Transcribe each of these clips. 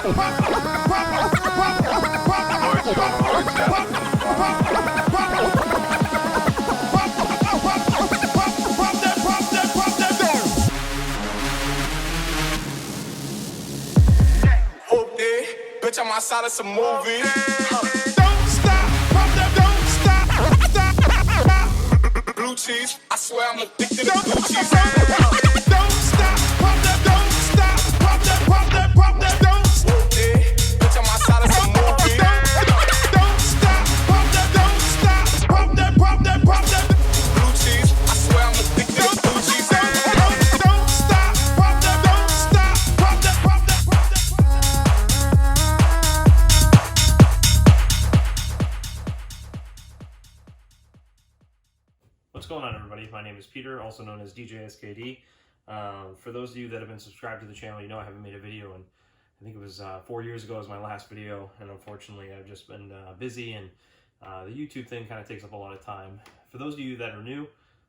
Bitch, I'm outside of some movie. Don't stop, pump that, don't stop. Blue cheese, I swear I'm addicted to blue cheese. Don't stop, pump that, don't stop. Pump that, pump that, pump that, don't stop. Bitch, I'm outside of some movie. Don't stop, pump that, don't stop. Pump that, pump that, pump that. Blue cheese, I swear I'm addicted to blue cheese. Don't stop, pump that, don't stop. Pump that, pump that, pump that. What's going on, everybody? My name is Peter, also known as DJ SKD. For those of you that have been subscribed to the channel, you know I haven't made a video, and I think it was 4 years ago was my last video, and unfortunately I've just been busy, and the YouTube thing kind of takes up a lot of time. For those of you that are new,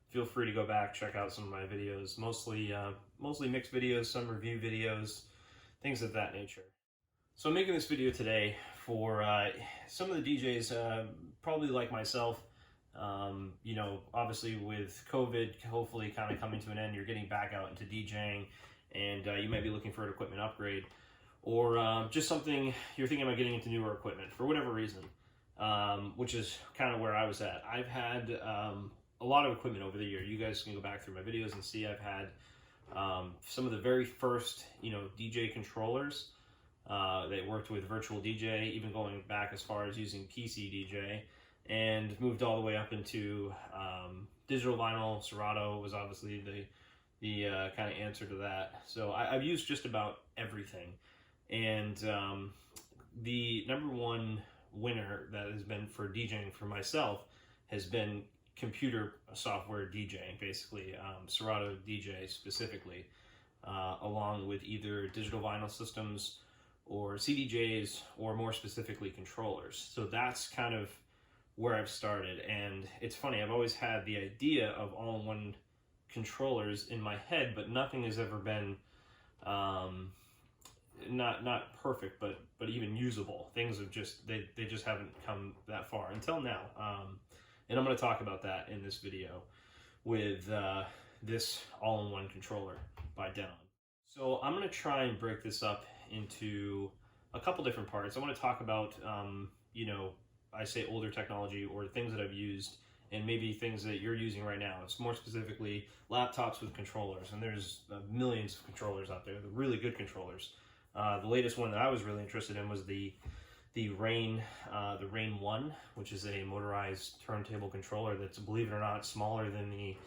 feel free to go back, check out some of my videos, mostly mixed videos, some review videos, things of that nature. So I'm making this video today for some of the DJs, probably like myself. You know, obviously with COVID hopefully kind of coming to an end, you're getting back out into DJing, and you might be looking for an equipment upgrade, or just something you're thinking about getting into newer equipment for whatever reason, which is kind of where I was at. I've had a lot of equipment over the year. You guys can go back through my videos and see I've had some of the very first, you know, DJ controllers that worked with virtual DJ, even going back as far as using PC DJ, and moved all the way up into digital vinyl. Serato was obviously the kind of answer to that. So I've used just about everything. And the number one winner that has been for DJing for myself has been computer software DJing, basically, Serato DJ specifically, along with either digital vinyl systems or CDJs, or more specifically controllers. So that's kind of where I've started. And it's funny, I've always had the idea of all-in-one controllers in my head, but nothing has ever been not perfect, but even usable. Things have just they just haven't come that far until now. And I'm going to talk about that in this video with this all-in-one controller by Denon. So I'm going to try and break this up into a couple different parts. I want to talk about you know, I say older technology, or things that I've used, and maybe things that you're using right now. It's more specifically laptops with controllers, and there's millions of controllers out there, the really good controllers. The latest one that I was really interested in was the Rain 1, which is a motorized turntable controller that's, believe it or not, smaller than the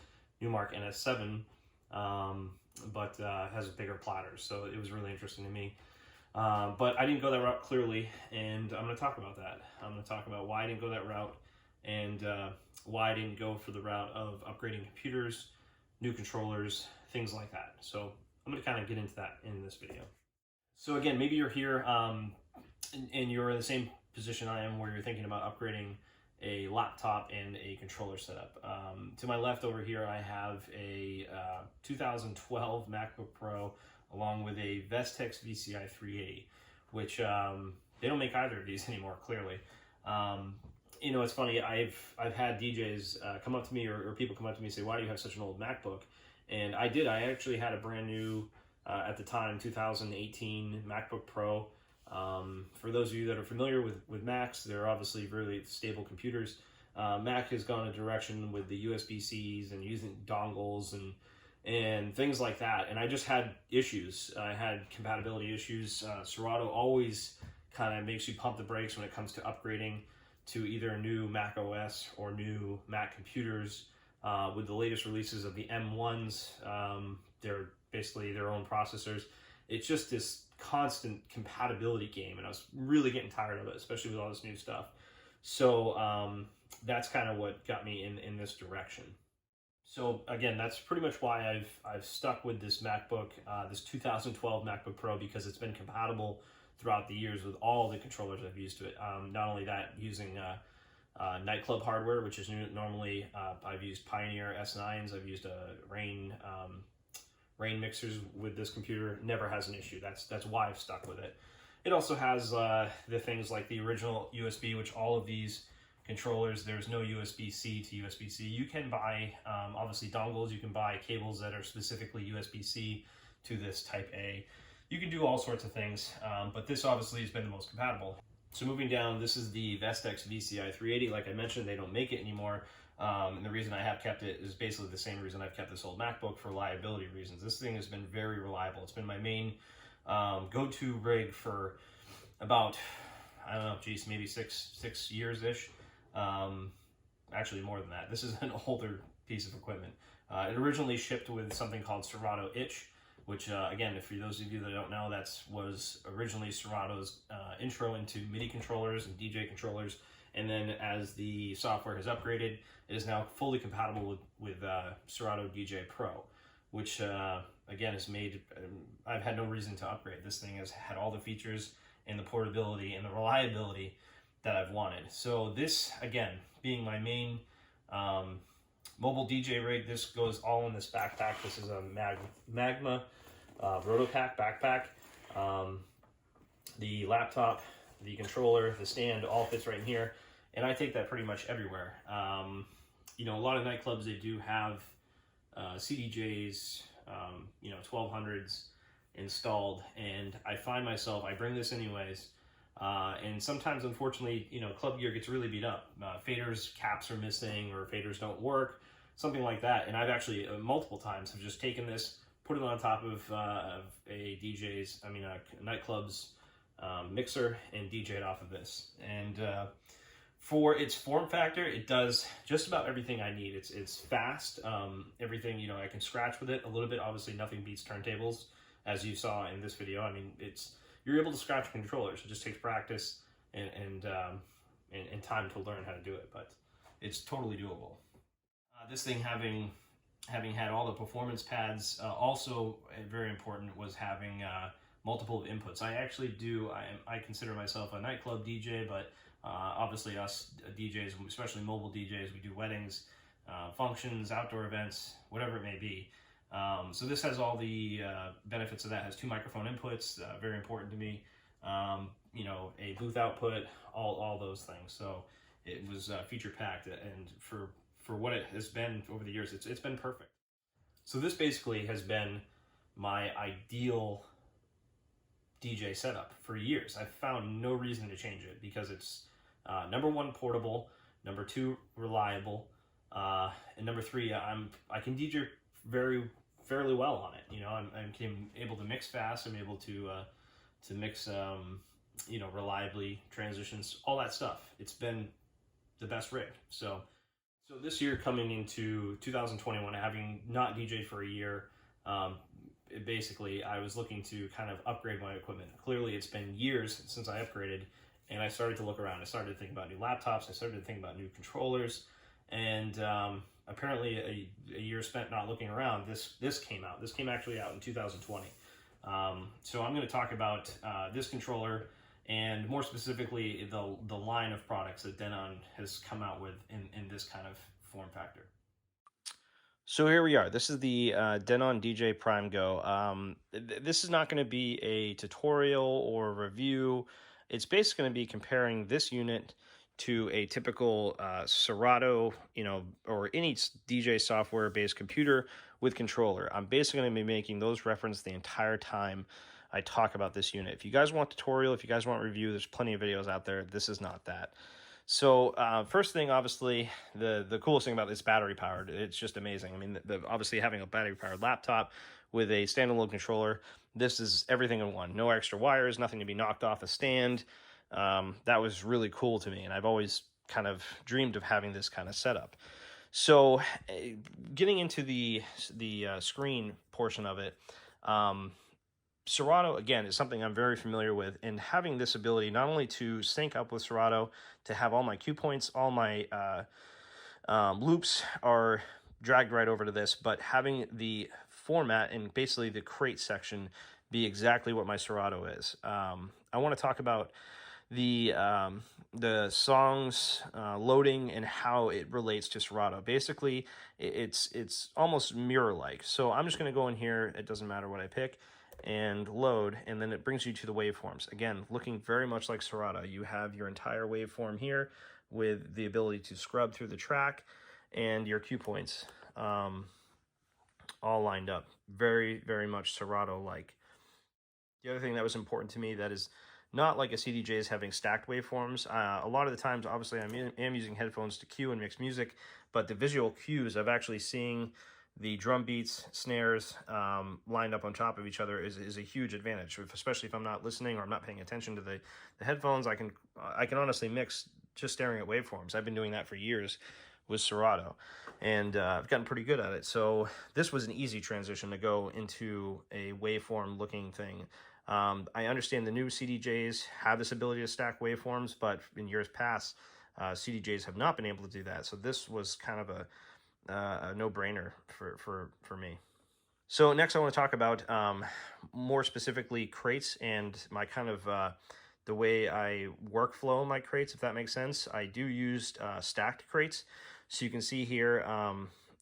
Newmark NS7, but has bigger platters. So it was really interesting to me. But I didn't go that route, clearly, and I'm going to talk about that. I'm going to talk about why I didn't go that route, and why I didn't go for the route of upgrading computers, new controllers, things like that. So I'm going to kind of get into that in this video. So again, maybe you're here and you're in the same position I am, where you're thinking about upgrading a laptop and a controller setup. To my left over here, I have a 2012 MacBook Pro, along with a Vestex VCI 380, which they don't make either of these anymore, clearly. You know, it's funny, I've had DJs come up to me, or people come up to me and say, why do you have such an old MacBook? And I actually had a brand new, at the time, 2018 MacBook Pro. For those of you that are familiar with Macs, they're obviously really stable computers. Mac has gone a direction with the USB-Cs and using dongles and things like that, and I just had issues. I had compatibility issues. Serato always kind of makes you pump the brakes when it comes to upgrading to either new Mac OS or new Mac computers. With the latest releases of the M1s, they're basically their own processors. It's just this constant compatibility game, and I was really getting tired of it, especially with all this new stuff. So that's kind of what got me in this direction. So again, that's pretty much why I've stuck with this MacBook, this 2012 MacBook Pro, because it's been compatible throughout the years with all the controllers I've used to it. Not only that, using nightclub hardware, which is normally, I've used Pioneer S9s, I've used Rain mixers with this computer. Never has an issue. That's why I've stuck with it. It also has the things like the original USB, which all of these controllers, there's no USB-C to USB-C. You can buy, obviously, dongles. You can buy cables that are specifically USB-C to this Type A. You can do all sorts of things, but this obviously has been the most compatible. So moving down, this is the Vestex VCI 380. Like I mentioned, they don't make it anymore. And the reason I have kept it is basically the same reason I've kept this old MacBook, for reliability reasons. This thing has been very reliable. It's been my main go-to rig for about, I don't know, geez, maybe six years-ish. Actually more than that. This is an older piece of equipment. It originally shipped with something called Serato Itch, which again, if for those of you that don't know, was originally Serato's intro into MIDI controllers and DJ controllers. And then as the software has upgraded, it is now fully compatible with Serato DJ Pro, which again has made, I've had no reason to upgrade. This thing has had all the features and the portability and the reliability that I've wanted. So this, again, being my main mobile DJ rig, this goes all in this backpack. This is a Magma Rotopack backpack. The laptop, the controller, the stand, all fits right in here. And I take that pretty much everywhere. You know, a lot of nightclubs, they do have CDJs, you know, 1200s installed. And I find myself, I bring this anyways. And sometimes, unfortunately, you know, club gear gets really beat up. Faders, caps are missing, or faders don't work, something like that. And I've actually, multiple times, have just taken this, put it on top of a nightclub's mixer and DJ'd off of this. And for its form factor, it does just about everything I need. It's fast. Everything, you know, I can scratch with it a little bit. Obviously, nothing beats turntables, as you saw in this video. I mean, you're able to scratch controllers. It just takes practice and time to learn how to do it, but it's totally doable. This thing having had all the performance pads, also very important was having multiple inputs. I actually I consider myself a nightclub DJ, but obviously us DJs, especially mobile DJs, we do weddings, functions, outdoor events, whatever it may be. So this has all the benefits of that. It has 2 microphone inputs, very important to me. You know, a booth output, all those things. So it was feature packed, and for what it has been over the years, it's been perfect. So this basically has been my ideal DJ setup for years. I've found no reason to change it because it's number 1, portable, number 2, reliable, and number 3, I can DJ fairly well on it. You know, I'm able to mix fast. I'm able to mix, you know, reliably, transitions, all that stuff. It's been the best rig. So this year, coming into 2021, having not DJed for a year, basically I was looking to kind of upgrade my equipment. Clearly, it's been years since I upgraded, and I started to look around. I started to think about new laptops. I started to think about new controllers, and apparently a year spent not looking around, this came out. This came actually out in 2020. So I'm going to talk about this controller, and more specifically the line of products that Denon has come out with in this kind of form factor. So here we are. This is the Denon Prime Go. This is not going to be a tutorial or review. It's basically going to be comparing this unit to a typical Serato, you know, or any DJ software-based computer with controller. I'm basically going to be making those references the entire time I talk about this unit. If you guys want tutorial, if you guys want review, there's plenty of videos out there. This is not that. So first thing, obviously, the coolest thing about this, battery powered. It's just amazing. I mean, obviously having a battery powered laptop with a standalone controller, this is everything in one. No extra wires, nothing to be knocked off a stand. That was really cool to me, and I've always kind of dreamed of having this kind of setup. So getting into the screen portion of it, Serato, again, is something I'm very familiar with, and having this ability not only to sync up with Serato, to have all my cue points, all my loops are dragged right over to this, but having the format and basically the crate section be exactly what my Serato is. I want to talk about the songs loading and how it relates to Serato. Basically, it's almost mirror-like. So I'm just going to go in here. It doesn't matter what I pick. and load, and then it brings you to the waveforms. Again, looking very much like Serato. You have your entire waveform here with the ability to scrub through the track and your cue points all lined up. Very, very much Serato-like. The other thing that was important to me that is not like a CDJ is having stacked waveforms. A lot of the times, obviously, I am using headphones to cue and mix music, but the visual cues of actually seeing the drum beats, snares lined up on top of each other is a huge advantage, especially if I'm not listening or I'm not paying attention to the headphones. I can honestly mix just staring at waveforms. I've been doing that for years with Serato, and I've gotten pretty good at it. So this was an easy transition to go into a waveform looking thing. I understand the new CDJs have this ability to stack waveforms, but in years past, CDJs have not been able to do that. So this was kind of a no-brainer for me. So next I want to talk about more specifically crates and my kind of the way I workflow my crates, if that makes sense. I do use stacked crates. So you can see here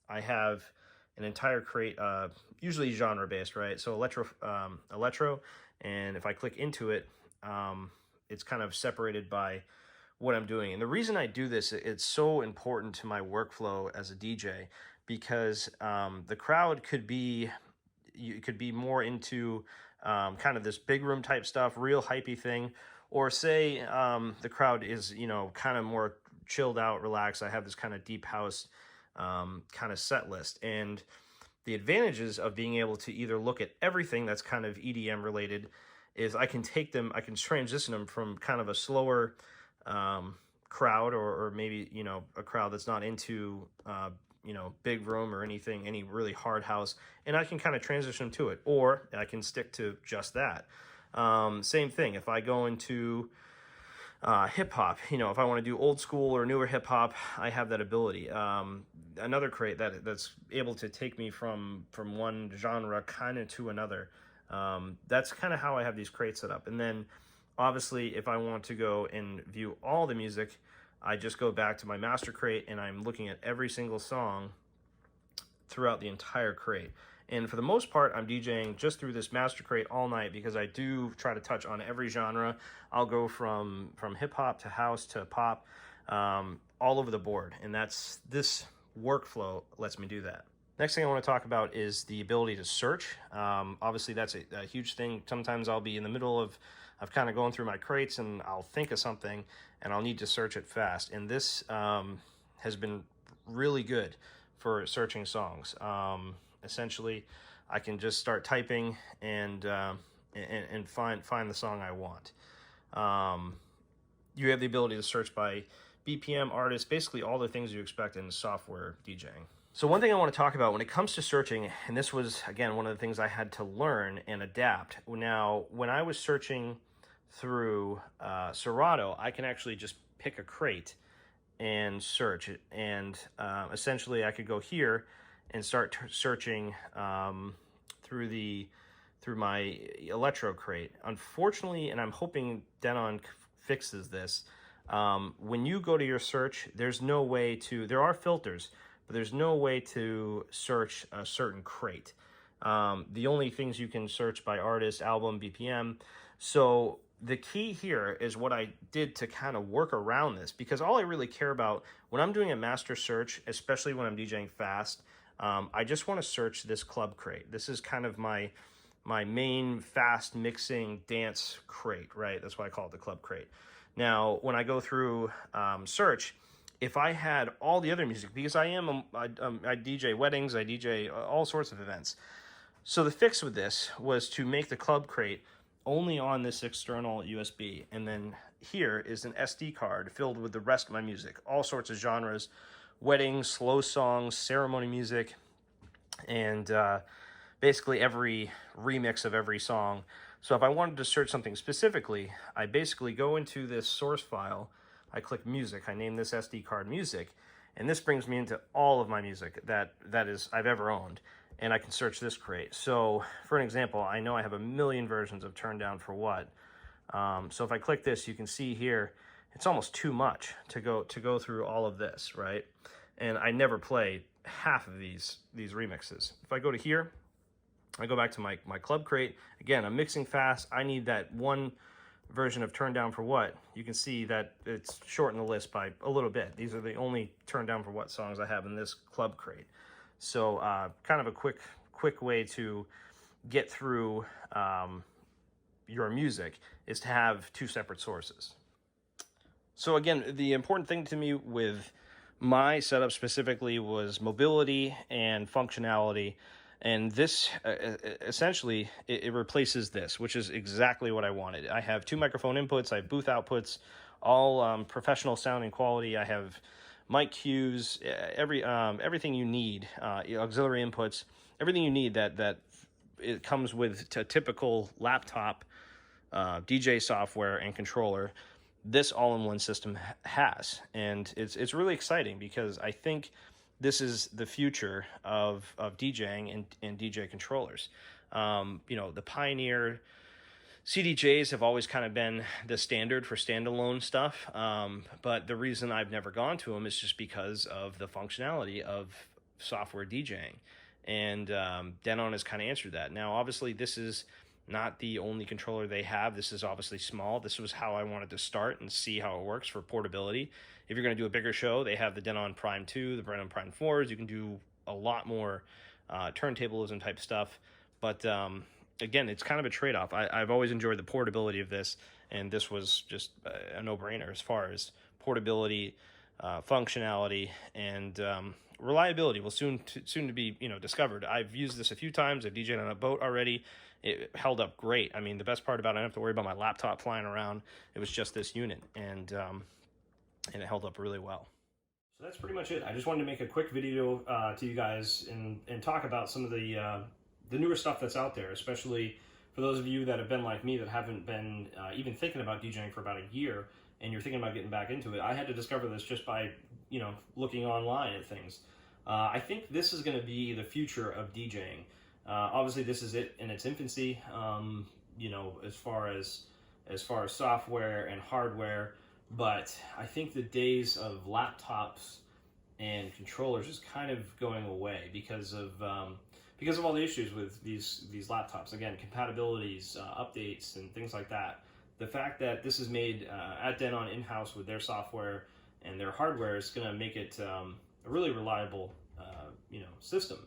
I have an entire crate, usually genre-based, right? So electro, and if I click into it, it's kind of separated by what I'm doing. And the reason I do this, it's so important to my workflow as a DJ, because the crowd could be, you could be more into kind of this big room type stuff, real hypey thing, or say the crowd is, you know, kind of more chilled out, relaxed. I have this kind of deep house kind of set list. And the advantages of being able to either look at everything that's kind of EDM related is I can take them, I can transition them from kind of a slower crowd, or maybe, you know, a crowd that's not into, you know, big room or anything, any really hard house, and I can kind of transition them to it, or I can stick to just that. Same thing, if I go into hip hop, you know, if I want to do old school or newer hip hop, I have that ability. Another crate that's able to take me from one genre kind of to another. That's kind of how I have these crates set up. And then obviously if I want to go and view all the music, I just go back to my master crate and I'm looking at every single song throughout the entire crate. And for the most part, I'm DJing just through this master crate all night, because I do try to touch on every genre. I'll go from hip hop to house to pop, all over the board. And this workflow lets me do that. Next thing I want to talk about is the ability to search. Obviously that's a huge thing. Sometimes I'll be in the middle of kind of going through my crates and I'll think of something and I'll need to search it fast. And this has been really good for searching songs. Essentially, I can just start typing and find the song I want. You have the ability to search by BPM, artist, basically all the things you expect in software DJing. So one thing I want to talk about when it comes to searching, and this was, again, one of the things I had to learn and adapt. Now, when I was searching through Serato, I can actually just pick a crate and search it. And essentially, I could go here and start searching through my electro crate. Unfortunately, and I'm hoping Denon fixes this, when you go to your search, there's no way to, there are filters, but there's no way to search a certain crate. The only things you can search by artist, album, BPM. So the key here is what I did to kind of work around this, because all I really care about when I'm doing a master search, especially when I'm DJing fast, I just want to search this club crate. This is kind of my main fast mixing dance crate, right? That's why I call it the club crate. Now, when I go through search, if I had all the other music, because I DJ weddings, I DJ all sorts of events. So the fix with this was to make the club crate only on this external USB. And then here is an SD card filled with the rest of my music, all sorts of genres, weddings, slow songs, ceremony music, and basically every remix of every song. So if I wanted to search something specifically, I basically go into this source file, I click music, I name this SD card music, and this brings me into all of my music that I've ever owned, and I can search this crate. So for an example, I know I have a million versions of Turn Down for What. So if I click this, you can see here, it's almost too much to go through all of this, right? And I never play half of these remixes. If I go to here, I go back to my club crate. Again, I'm mixing fast. I need that one version of Turn Down for What. You can see that it's shortened the list by a little bit. These are the only Turn Down for What songs I have in this club crate. So kind of a quick way to get through your music is to have two separate sources. So again, the important thing to me with my setup specifically was mobility and functionality. And this, essentially, it replaces this, which is exactly what I wanted. I have two microphone inputs, I have booth outputs, all professional sounding quality. I have mic cues, everything you need, auxiliary inputs, everything you need that it comes with a typical laptop DJ software and controller. This all-in-one system has, and it's really exciting because I think this is the future of DJing and DJ controllers. You know, the Pioneer CDJs have always kind of been the standard for standalone stuff, but the reason I've never gone to them is just because of the functionality of software DJing, and Denon has kind of answered that. Now, obviously, this is not the only controller they have. This is obviously small. This was how I wanted to start and see how it works for portability. If you're going to do a bigger show, they have the Denon Prime 2, the Denon Prime 4s. You can do a lot more turntablism type stuff. But again, it's kind of a trade-off. I've always enjoyed the portability of this, and this was just a no-brainer as far as portability, functionality, and reliability will soon to be discovered. I've used this a few times. I've DJed on a boat already. It held up great. I mean, the best part about it, I didn't have to worry about my laptop flying around. It was just this unit, and it held up really well. So that's pretty much it. I just wanted to make a quick video to you guys and talk about some of the newer stuff that's out there, especially for those of you that have been like me that haven't been even thinking about DJing for about a year, and you're thinking about getting back into it. I had to discover this just by looking online at things. I think this is going to be the future of DJing. Obviously, this is it in its infancy. As far as software and hardware, but I think the days of laptops and controllers is kind of going away because of all the issues with these laptops. Again, compatibilities, updates, and things like that. The fact that this is made at Denon in-house with their software and their hardware is going to make it a really reliable, system.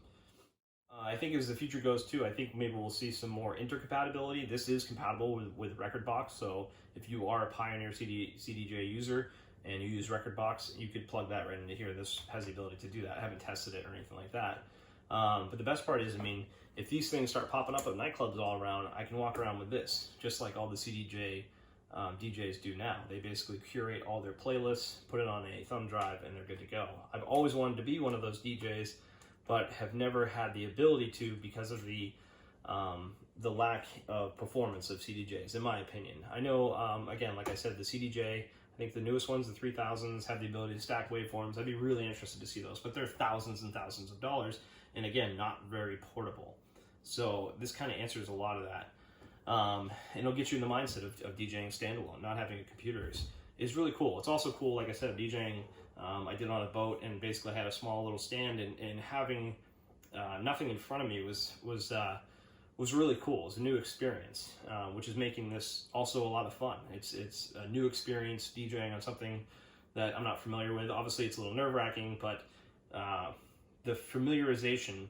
I think as the future goes too, I think maybe we'll see some more intercompatibility. This is compatible with Rekordbox, so if you are a Pioneer CDJ user and you use Rekordbox, you could plug that right into here. This has the ability to do that. I haven't tested it or anything like that. But the best part is, I mean, if these things start popping up at nightclubs all around, I can walk around with this, just like all the CDJ DJs do now. They basically curate all their playlists, put it on a thumb drive, and they're good to go. I've always wanted to be one of those DJs, but have never had the ability to because of the lack of performance of CDJs, in my opinion. I know, again, like I said, the CDJ, I think the newest ones, the 3000s, have the ability to stack waveforms. I'd be really interested to see those, but they're thousands and thousands of dollars, and again, not very portable. So this kind of answers a lot of that. And it'll get you in the mindset of DJing standalone. Not having a computer is really cool. It's also cool, like I said, DJing. I did it on a boat and basically had a small little stand, and having nothing in front of me was really cool. It was a new experience, which is making this also a lot of fun. It's a new experience DJing on something that I'm not familiar with. Obviously, it's a little nerve-wracking, but the familiarization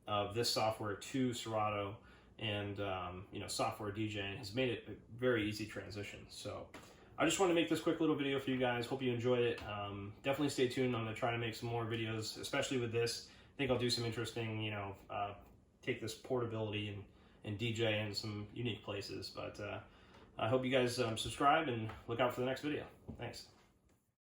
of this software to Serato and software DJing has made it a very easy transition. So I just wanted to make this quick little video for you guys. Hope you enjoyed it. Definitely stay tuned. I'm going to try to make some more videos, especially with this. I think I'll do some interesting, take this portability and DJ in some unique places. But I hope you guys subscribe and look out for the next video. Thanks.